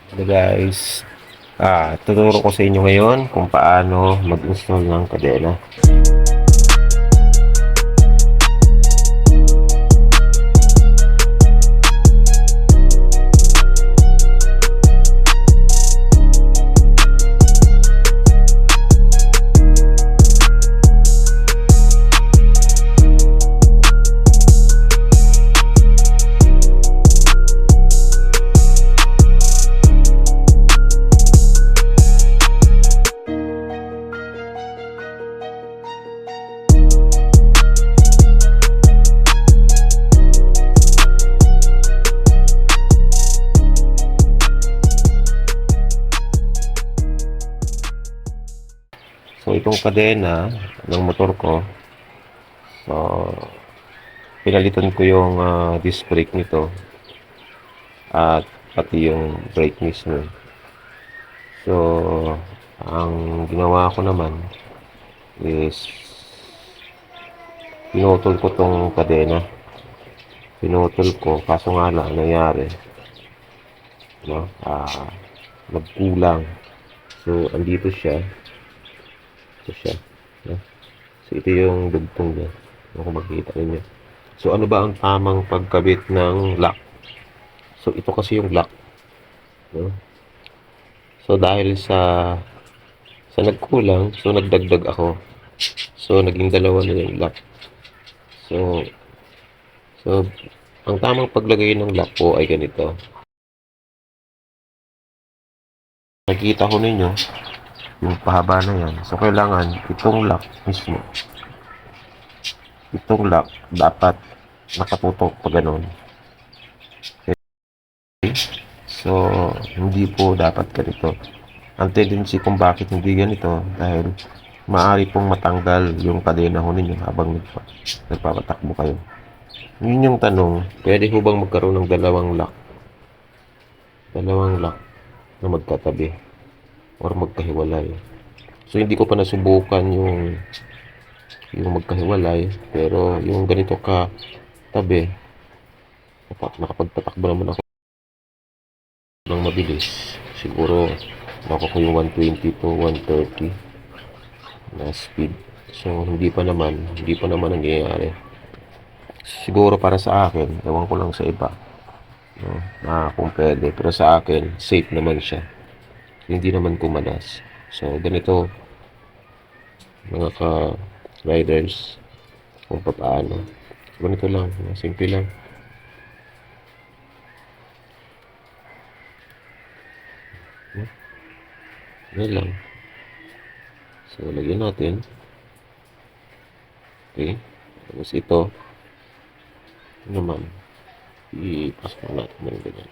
Hello guys, tuturo ko sa inyo ngayon kung paano mag-install ng kadena. So itong kadena ng motor ko, so pinalitan ko yung disc brake nito at pati yung brake mismo. So ang ginawa ko naman is pinutol ko tong kadena. Pinutol ko, kaso nga lang nangyari, no? Nagkulang. So andito siya. Ito siya. No? So ito yung dugtong niya. Kung makikita ninyo. So ano ba ang tamang pagkabit ng lock? So ito kasi yung lock. No? So dahil sa nagkulang, so nagdagdag ako. So naging dalawa na yung lock. So ang tamang paglagay ng lock po ay ganito. Nakikita ko ninyo yung pahaba na yan. So kailangan itong lock mismo. Itong lock dapat nakatutok pa ganun. So hindi po dapat ganito. Ang tendency kung bakit hindi ganito dahil maaari pong matanggal yung kadena ho ninyo habang nagpapatakbo kayo. Yun yung tanong, pwede ho bang magkaroon ng dalawang lock? Dalawang lock na magkatabi or magkahiwalay. So hindi ko pa nasubukan yung magkahiwalay, pero yung ganito ka tabi, nakapagpatakbo naman ako ng mabilis. Siguro nakuha ko yung 120 to 130 na speed. So hindi pa naman nangyayari. Siguro para sa akin, ewan ko lang sa iba, no, kung pwede, pero sa akin safe naman siya, hindi naman kumalas. So ganito mga ka-riders, kung paano, ganito lang, simple lang. Yan lang. So lagyan natin. Okay, tapos ito naman ipasok natin ng ganyan.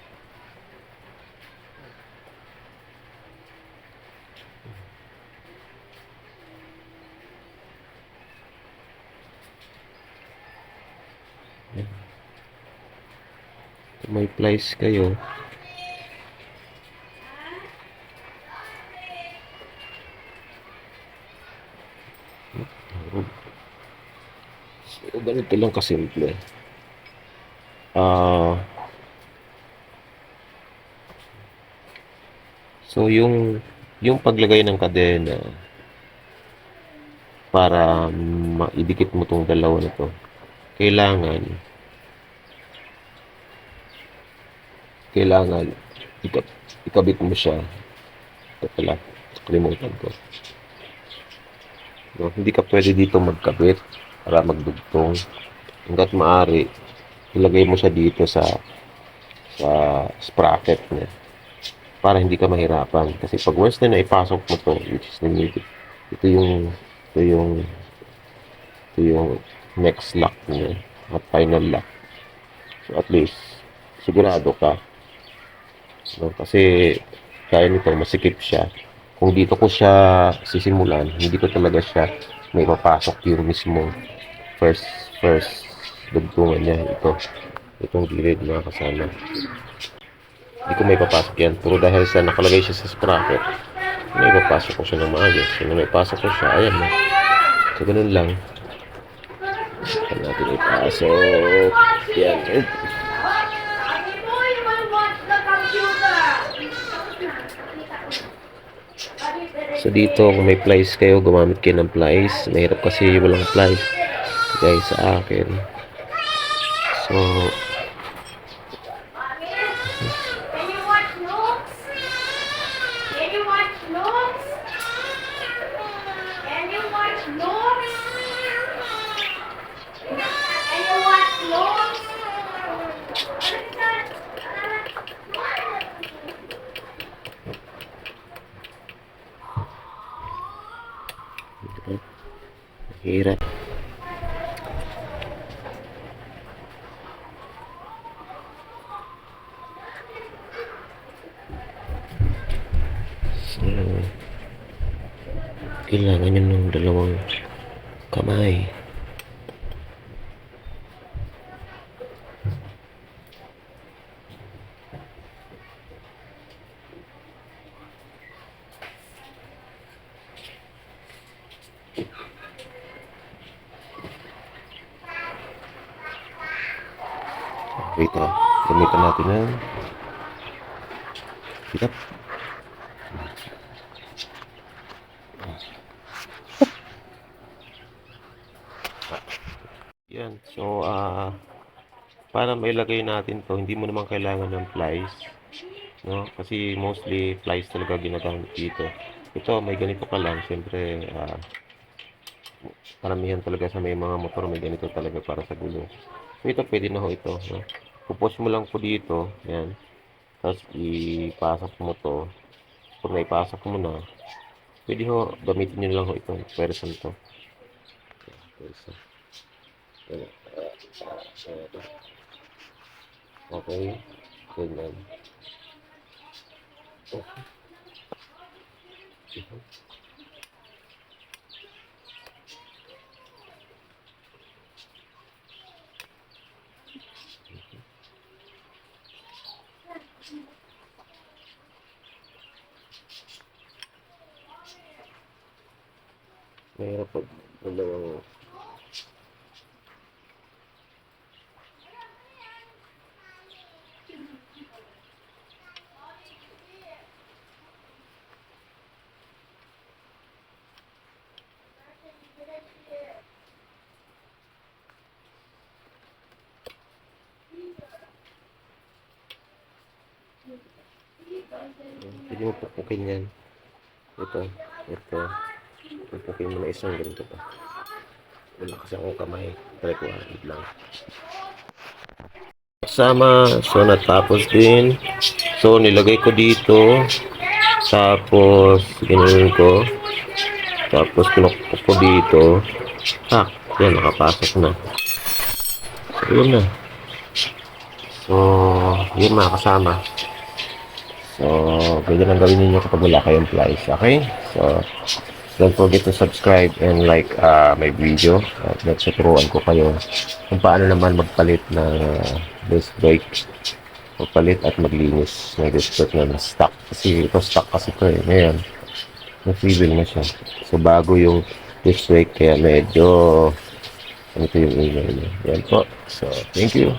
Kung may plies kayo, so ganito lang kasimple. So yung paglagay ng kadena para maidikit mo tong dalawa na to, kailangan ikabit mo siya. Ito pala, kalimutan ko. No, hindi ka pwede dito magkabit para magdugtong. Hanggat maaari, ilagay mo siya dito sa sprocket niya para hindi ka mahirapan. Kasi pag once na naipasok mo to, which is ito yung next lock niya at final lock. So at least sigurado ka, no? Kasi kaya nito, masikip siya. Kung dito ko siya sisimulan, hindi ko talaga siya may papasok yung mismo first dugtungan niya. Itong gilid, mga kasama, hindi ko may papasok yan. Pero dahil sa nakalagay siya sa sprocket, may papasok ko siya ng maayos. Kung may pasok ko siya, ayan na. So ganun lang. Saan natin ipasok? Yan. So dito kung may plies kayo, gumamit kayo ng plies. Mahirap kasi walang plies guys sa akin. So Can you watch Nooks? Can you watch Nooks? Can you watch Nooks? Can you watch Nooks? hirap. So, kailangan yun ng dalawang kamay. Wait gamitan natin ng hirap. Yan. So, para mailagay natin to, hindi mo naman kailangan ng plies, no? Kasi mostly plies talaga ginagamit dito. Ito, may ganito ka lang. Siyempre, karamihan talaga sa may mga motor, may ganito talaga para sa gulong. So, ito, pwede na ho ito, no? Pupos mo lang po dito, yan. Tapos, ipasok mo to. Kung naipasok mo na, pwede ho, gamitin nyo lang ho ito. Person to. Person. Okay. Ganyan. Okay. Mahirap pag dalawang pwede mo pupukin yan. Ito. Pupukin mo na isang ganito pa. Wala kasi akong kamay. Try ko lang. Sama. So, natapos din. So, nilagay ko dito. Tapos, ganoon ko. Tapos, pinukpok ko dito. Yan, nakapasok na. So, yun na. So, yun mga kasama. So, pwede nang gawin ninyo kapag wala kayong plies. Okay? So, don't forget to subscribe and like my video. At nagsuturuan ko kayo kung paano naman magpalit ng disc brake. Magpalit at maglinis ng disc brake na stock. Kasi ito stock kasi ito eh. Ngayon, na-freewheel na siya. So, bago yung disc brake kaya medyo ito yung ingay niya. Yan po. So, thank you.